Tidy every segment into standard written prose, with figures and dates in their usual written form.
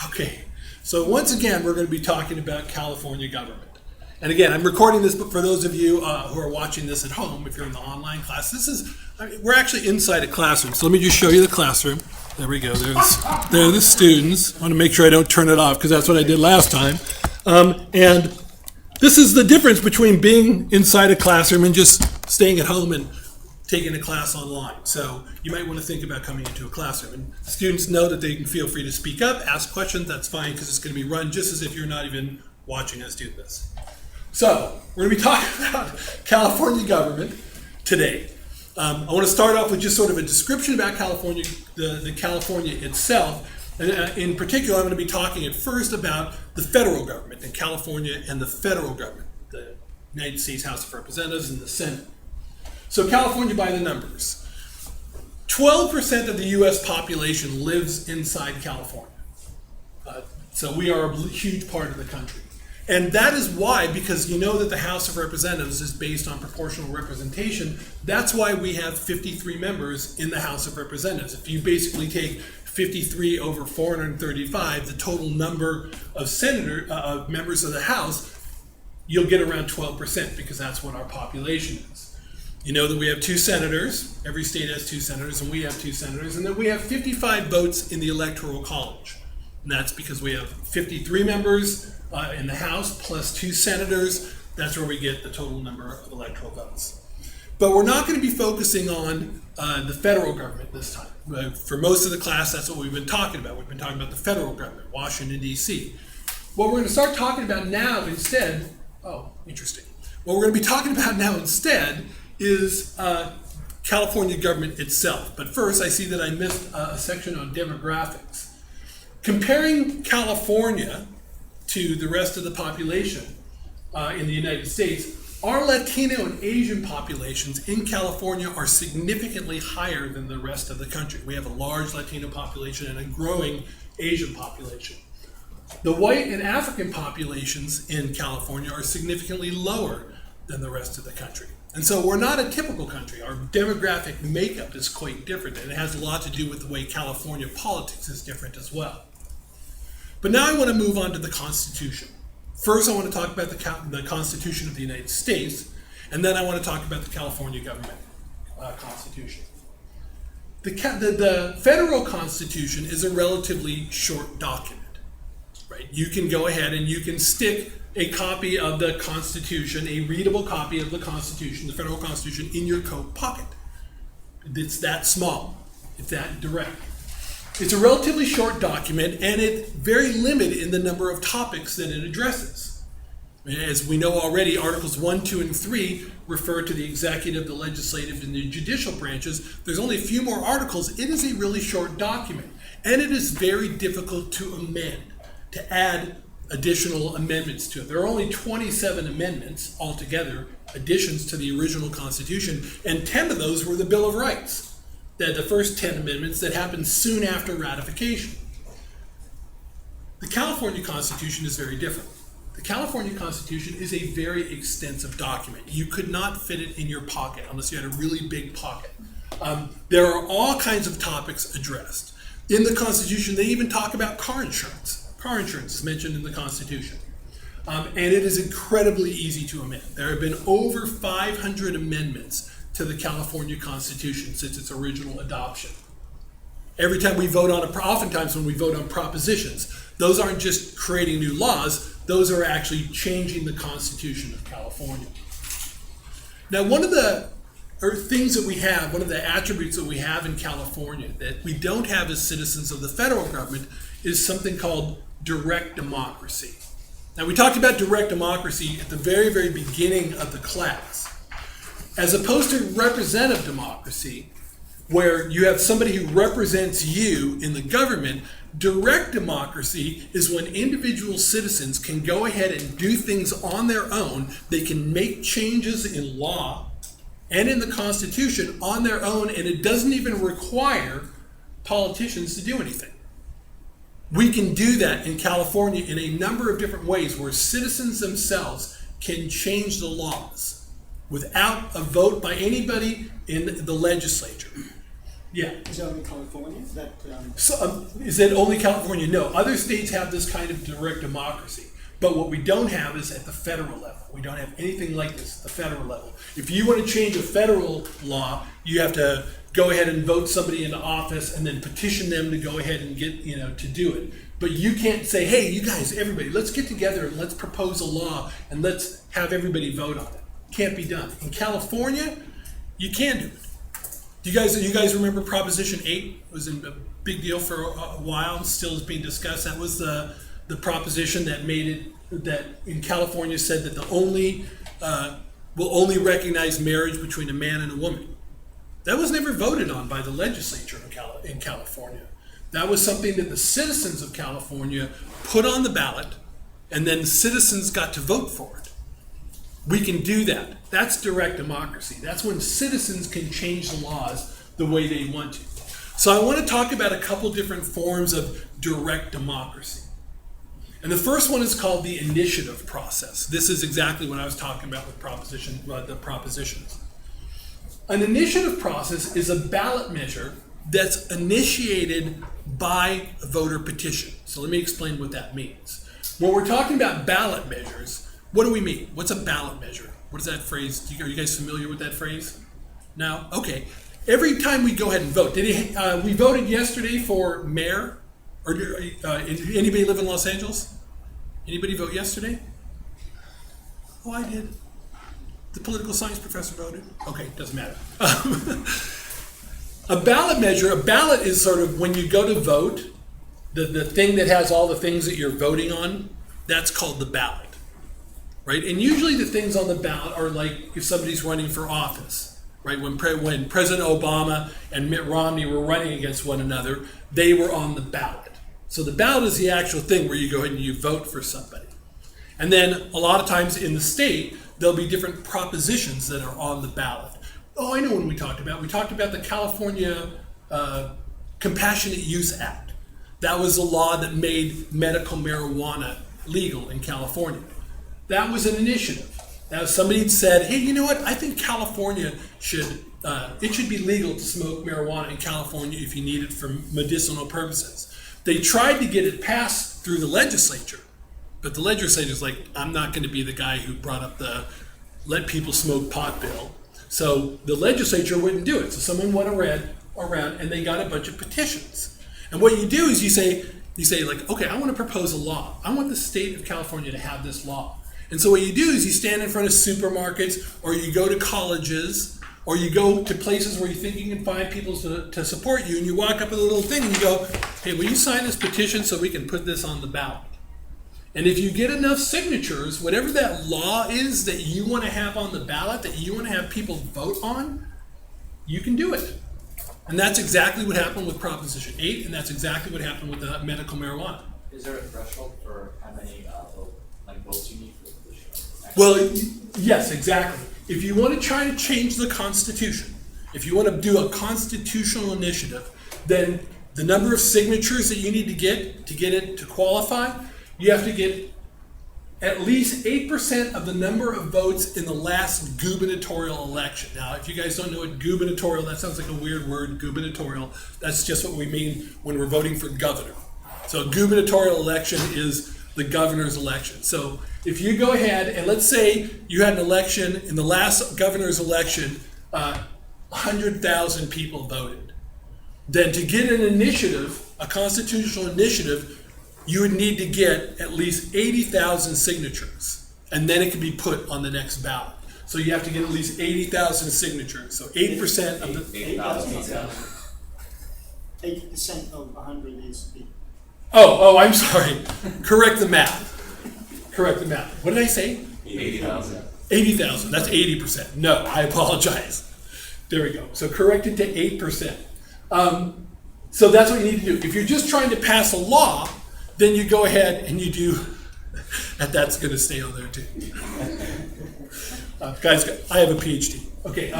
Okay, so once again, we're going to be talking about California government. And again, I'm recording this, but for those of you who are watching this at home, if you're in the online class, we're actually inside a classroom. So let me just show you the classroom. There we go. There are the students. I want to make sure I don't turn it off because that's what I did last time. And this is the difference between being inside a classroom and just staying at home and taking a class online. So you might want to think about coming into a classroom. And students know that they can feel free to speak up, ask questions. That's fine because it's going to be run just as if you're not even watching us do this. So we're going to be talking about California government today. I want to start off with just sort of a description about California, the California itself. And in particular, I'm going to be talking at first about the federal government in California and the federal government, the United States House of Representatives and the Senate. So California by the numbers. 12% of the U.S. population lives inside California. So we are a huge part of the country. And that is why, because you know that the House of Representatives is based on proportional representation, that's why we have 53 members in the House of Representatives. If you basically take 53 over 435, the total number of members of the House, you'll get around 12% because that's what our population is. You know that we have 2 senators, every state has 2 senators, and we have 2 senators, and then we have 55 votes in the Electoral College. And that's because we have 53 members in the House plus 2 senators. That's where we get the total number of electoral votes. But we're not going to be focusing on the federal government this time. For most of the class, that's what we've been talking about. We've been talking about the federal government, Washington, D.C. What we're going to start talking about now instead, interesting. What we're going to be talking about now instead is California government itself. But first, I see that I missed a section on demographics. Comparing California to the rest of the population in the United States, our Latino and Asian populations in California are significantly higher than the rest of the country. We have a large Latino population and a growing Asian population. The white and African populations in California are significantly lower than the rest of the country. And so we're not a typical country. Our demographic makeup is quite different, and it has a lot to do with the way California politics is different as well. But now I want to move on to the Constitution. First, I want to talk about the Constitution of the United States, and then I want to talk about the California government Constitution. The federal Constitution is a relatively short document, right? You can go ahead and you can stick a copy of the Constitution, a readable copy of the Constitution, the federal Constitution, in your coat pocket. It's that small. It's that direct. It's a relatively short document, and it's very limited in the number of topics that it addresses. As we know already, Articles 1, 2, and 3 refer to the executive, the legislative, and the judicial branches. There's only a few more articles. It is a really short document, and it is very difficult to amend, to add additional amendments to it. There are only 27 amendments altogether, additions to the original Constitution, and 10 of those were the Bill of Rights. The first 10 amendments that happened soon after ratification. The California Constitution is very different. The California Constitution is a very extensive document. You could not fit it in your pocket unless you had a really big pocket. There are all kinds of topics addressed. In the Constitution, they even talk about car insurance. Car insurance is mentioned in the Constitution. And it is incredibly easy to amend. There have been over 500 amendments to the California Constitution since its original adoption. Every time we vote oftentimes when we vote on propositions, those aren't just creating new laws, those are actually changing the Constitution of California. Now, one of the things that we have, one of the attributes that we have in California that we don't have as citizens of the federal government is something called direct democracy. Now, we talked about direct democracy at the very, very beginning of the class. As opposed to representative democracy, where you have somebody who represents you in the government, direct democracy is when individual citizens can go ahead and do things on their own. They can make changes in law and in the Constitution on their own, and it doesn't even require politicians to do anything. We can do that in California in a number of different ways where citizens themselves can change the laws without a vote by anybody in the legislature. Yeah. Is it only California? So, is it only California? No. Other states have this kind of direct democracy. But what we don't have is at the federal level. We don't have anything like this at the federal level. If you want to change a federal law, you have to go ahead and vote somebody into office and then petition them to go ahead and get, to do it. But you can't say, hey, you guys, everybody, let's get together and let's propose a law and let's have everybody vote on it. Can't be done. In California, you can do it. You guys remember Proposition 8? It was a big deal for a while and still is being discussed. That was the proposition that made it, that in California said that will only recognize marriage between a man and a woman. That was never voted on by the legislature in California. That was something that the citizens of California put on the ballot, and then citizens got to vote for it. We can do that. That's direct democracy. That's when citizens can change the laws the way they want to. So I want to talk about a couple different forms of direct democracy. And the first one is called the initiative process. This is exactly what I was talking about with the propositions. An initiative process is a ballot measure that's initiated by a voter petition. So let me explain what that means. When we're talking about ballot measures, what do we mean? What's a ballot measure? What is that phrase? Are you guys familiar with that phrase? No? Okay. Every time we go ahead and vote, we voted yesterday for mayor? Or anybody live in Los Angeles? Anybody vote yesterday? Oh, I did. The political science professor voted. Okay, doesn't matter. A ballot is sort of when you go to vote, the thing that has all the things that you're voting on, that's called the ballot, right? And usually the things on the ballot are like if somebody's running for office, right? When President Obama and Mitt Romney were running against one another, they were on the ballot. So the ballot is the actual thing where you go ahead and you vote for somebody. And then a lot of times in the state, there'll be different propositions that are on the ballot. Oh, I know what we talked about. We talked about the California Compassionate Use Act. That was a law that made medical marijuana legal in California. That was an initiative. That was somebody had said, hey, you know what? I think California should be legal to smoke marijuana in California if you need it for medicinal purposes. They tried to get it passed through the legislature, but the legislature's like, I'm not going to be the guy who brought up the let people smoke pot bill. So the legislature wouldn't do it. So someone went around and they got a bunch of petitions. And what you do is you say like, okay, I want to propose a law. I want the state of California to have this law. And so what you do is you stand in front of supermarkets, or you go to colleges, or you go to places where you think you can find people to support you, and you walk up with a little thing and you go, hey, will you sign this petition so we can put this on the ballot? And if you get enough signatures, whatever that law is that you want to have on the ballot, that you want to have people vote on, you can do it. And that's exactly what happened with Proposition 8, and that's exactly what happened with the medical marijuana. Is there a threshold for how many votes you need for the petition? Well, yes, exactly. If you want to try to change the Constitution, if you want to do a constitutional initiative, then the number of signatures that you need to get it to qualify, you have to get at least 8% of the number of votes in the last gubernatorial election. Now, if you guys don't know what gubernatorial, that sounds like a weird word, gubernatorial. That's just what we mean when we're voting for governor. So a gubernatorial election is the governor's election. So if you go ahead and let's say you had an election, in the last governor's election, 100,000 people voted. Then to get an initiative, a constitutional initiative, you would need to get at least 80,000 signatures, and then it can be put on the next ballot. So you have to get at least 80,000 signatures. So 8% of the 80% of 100 is big. Oh, I'm sorry. Correct the math. What did I say? 80,000. 80,000. That's 80%. No, I apologize. There we go. So correct it to 8%. So that's what you need to do. If you're just trying to pass a law, then you go ahead and you do, and that's going to stay on there too. Guys, I have a PhD. Okay.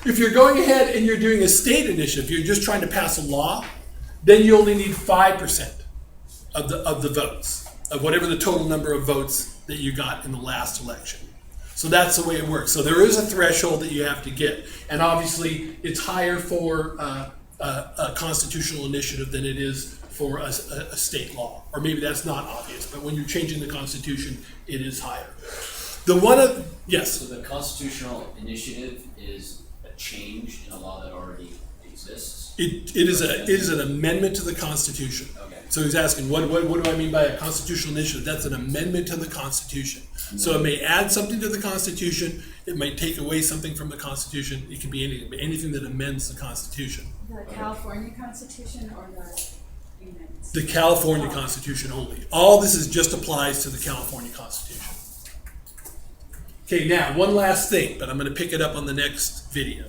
If you're going ahead and you're doing a state initiative, you're just trying to pass a law, then you only need 5% of the votes, of whatever the total number of votes that you got in the last election. So that's the way it works. So there is a threshold that you have to get. And obviously, it's higher for a constitutional initiative than it is for a state law. Or maybe that's not obvious, but when you're changing the Constitution, it is higher. Yes? So the constitutional initiative is a change in a law that already exists? It is an amendment to the Constitution. Okay. So he's asking, what do I mean by a constitutional initiative? That's an amendment to the Constitution. So it may add something to the Constitution, it might take away something from the Constitution, it can be anything, but anything that amends the Constitution. The California Constitution or the United States? The California Constitution only. All this is just applies to the California Constitution. Okay, now, one last thing, but I'm going to pick it up on the next video.